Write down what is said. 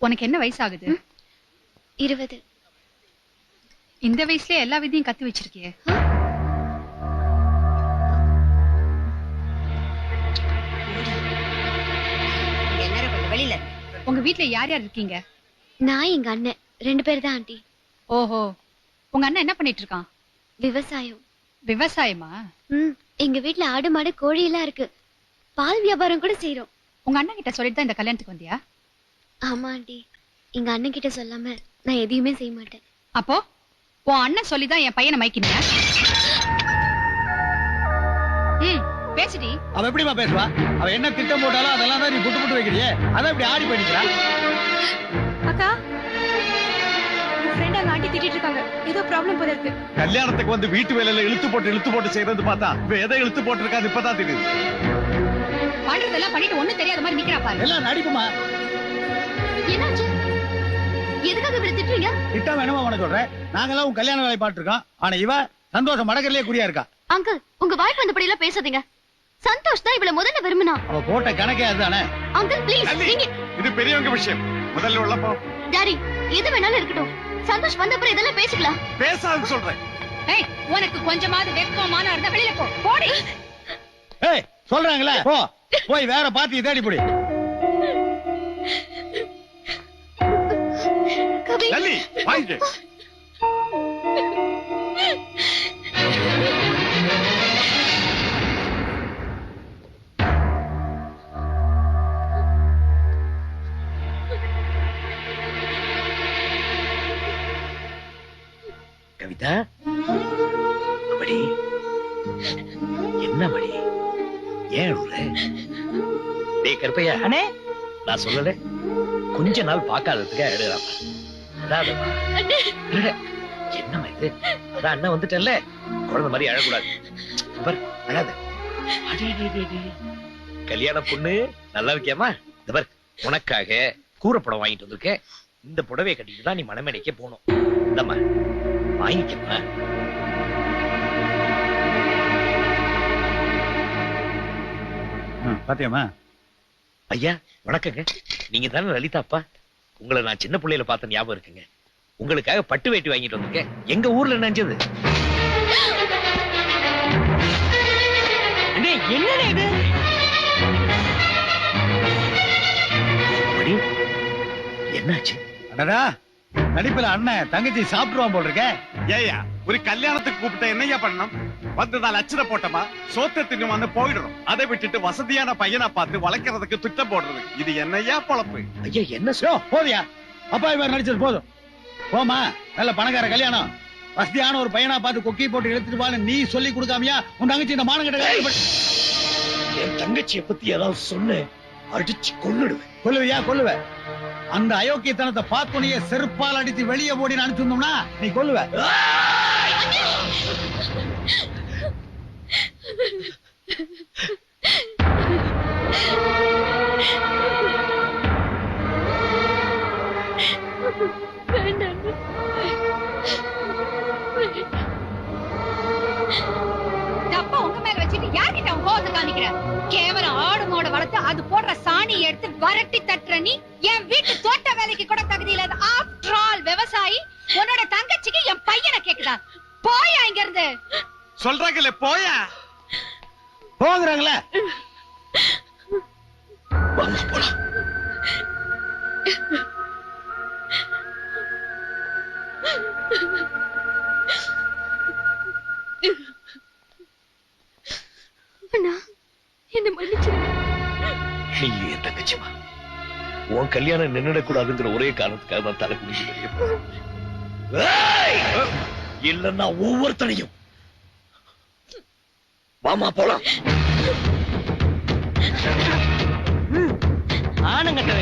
உனக்கு என்ன வயசு ஆகுது? 20. இந்த வயசுல எல்லா விதியும் கத்து வச்சிருக்கியே. வெளியில உங்க வீட்ல யார் யார் இருக்கீங்க? நான் எங்க அண்ணன் 2 பேர் தான் ஆண்டி. ஓஹோ, உங்க அண்ணன் என்ன பண்ணிட்டு இருக்கான்? விவசாயம். விவசாயமா? எங்க வீட்ல ஆடு மாடு கோழி எல்லாம் இருக்கு. பால் வியாபாரம் கூட செய்யறோம். உங்க அண்ணன் கிட்ட சொல்லிட்டு தான் இந்த கல்யாணத்துக்கு வந்தியா? ஆமா ஆண்டி, எங்க அண்ணன் கிட்ட சொல்லாம நான் எதையுமே செய்ய மாட்டேன். அப்போ உன் அண்ணன் சொல்லிதான் என் பையனை மைக்கினியா? பேசுடி. அவ எப்படிமா பேசுவா? அவ என்ன திட்டம் போட்டாலும் அதெல்லாம் தான் நீ புட்டு புட்டு வைக்கிறியே. அதான் இப்படி ஆடி பண்ணிக்கிறா. அக்கா, உன் ஃப்ரெண்ட் அங்க ஆண்டி திட்டிட்டு இருக்காங்க. ஏதோ ப்ராப்ளம் போல இருக்கு. கல்யாணத்துக்கு வந்து வீட்டு வேலையில இழுத்து போட்டு செய்யறது பார்த்தா எதை இழுத்து போட்டு இருக்காது இப்பதான் தெரியுது. பண்றதெல்லாம் பண்ணிட்டு ஒண்ணும் தெரியாத மாதிரி நிக்கிறா பாரு. எல்லாம் நடிப்புமா. என்னாச்சு? எதுக்காக இப்படி திட்டுறீங்க? திட்டம் வேணுமா உனக்கு சொல்றேன். நாங்கெல்லாம் உன் கல்யாண வேலை பாட்டு இருக்கோம். ஆனா இவ சந்தோஷம் மடக்கறதுலயே குறியா இருக்கா. அங்கிள், உங்க வாய்ப்பு வந்தபடி எல்லாம் பேசாதீங்க. சந்தோஷ் தான் இவ்வளவு முதல்ல விரும்பினா. அவ போட்ட கணக்கே அதுதானே. அங்கிள் ப்ளீஸ், நீங்க இது பெரியவங்க விஷயம். முதல்ல உள்ள போ. டாடி, எது வேணாலும் இருக்கட்டும். சந்தோஷ் வந்த அப்புறம் இதெல்லாம் பேசிக்கலாம். பேசாதுன்னு சொல்றேன். ஏய், உனக்கு கொஞ்சமாவது வெட்கமான இருந்தா வெளியில போ. போடி. ஏய், சொல்றாங்களே போ. போய் வேற பாத்தி தேடி போடி. கவி, லல்லி வாங்க. கவிதா, மடி என்ன மடி, ஏன் அழுற? டேய் கருப்பையா, அண்ணே நான் சொல்லல கொஞ்ச நாள் பார்க்காததுக்கு அழுறாம. அடாதமா என்னமா இது? அதான் அண்ணன் வந்துட்டல்ல, குழந்தை மாதிரி அழக்கூடாது. பார் அழாத. கல்யாண பொண்ணு நல்லா இருக்கியாமா? இந்த பார், உனக்காக கூரைப்படம் வாங்கிட்டு வந்திருக்கேன். இந்த புடவை கட்டிட்டு தான் நீ மணமேடைக்க போகணும். இந்தம்மா வாங்கிக்கமா. பாத்தியம்மா? ஐயா வணக்கங்க. நீங்க தானே லலிதா அப்பா? உங்களை நான் சின்ன பிள்ளையில பார்த்த ஞாபகம் இருக்குங்க. உங்களுக்காக பட்டு வேட்டி வாங்கிட்டு வந்திருக்கேன். எங்க ஊர்ல நினைஞ்சது. என்னடா இது? மணி என்னாச்சு? அடடா, நடிப்புல அண்ணன் தங்கச்சி சாப்பிடுவான் போல் இருக்க. ஏயா ஒரு கல்யாணத்துக்கு கூப்பிட்ட என்னையா பண்ணணும்? வந்ததா லட்சணை போட்டமா சோத்த தின்னு போயிடுறோம். அதை விட்டுட்டு வசதியான பையனா பார்த்து வளர்க்கறதுக்கு திட்டம் போடுறது இது என்னையா பொழப்பு? ஐயா என்ன போதியா? அப்பா இவர் நடிச்சது போதும். போமா, நல்ல பணக்கார கல்யாணம். வசதியான ஒரு பையனா பார்த்து கொக்கி போட்டு இழுத்துட்டு வான்னு நீ சொல்லி கொடுக்காமையா உன் தங்கச்சி இந்த மானங்கட்ட? என் தங்கச்சியை பத்தி ஏதாவது சொன்ன அடிச்சு கொன்னுடுவேன். கொல்லுவியா? கொல்லுவ. அந்த அயோக்கியத்தனத்தை பார்க்கணையே செருப்பால் அடித்து வெளியே ஓடி அனுப்பிச்சிருந்தோம்னா நீ கொல்லுவ. தப்பா உங்க மேல வச்சுட்டு யார்கிட்ட உன் கோவத்தை காமிக்கிற? கேவலம் ஆடு மாடு வளர்த்து அது போடுற சாணி எடுத்து வரட்டி தட்டுற நீ என் வீட்டு தோட்ட வேலைக்கு கூட தகுதி இல்லாத ஆஃப்டர் ஆல் விவசாயி உன்னோட தங்கச்சிக்கு என் பையனை கேக்குதா? போயா இங்க இருந்து. சொல்றாங்கல்ல போயா. போகிறாங்களே. வாங்க போலாம். என்ன மன்னிச்சிருங்க. நீ என் தங்கச்சிமா. உன் கல்யாணம் நின்னுடக்கூடாதுங்கிற ஒரே காரணத்துக்காக தான் தலை குடிச்சு வெளியே போறேன். இல்லன்னா ஒவ்வொருத்தனையும். வாமா போலாம். ஆனங்கட்ட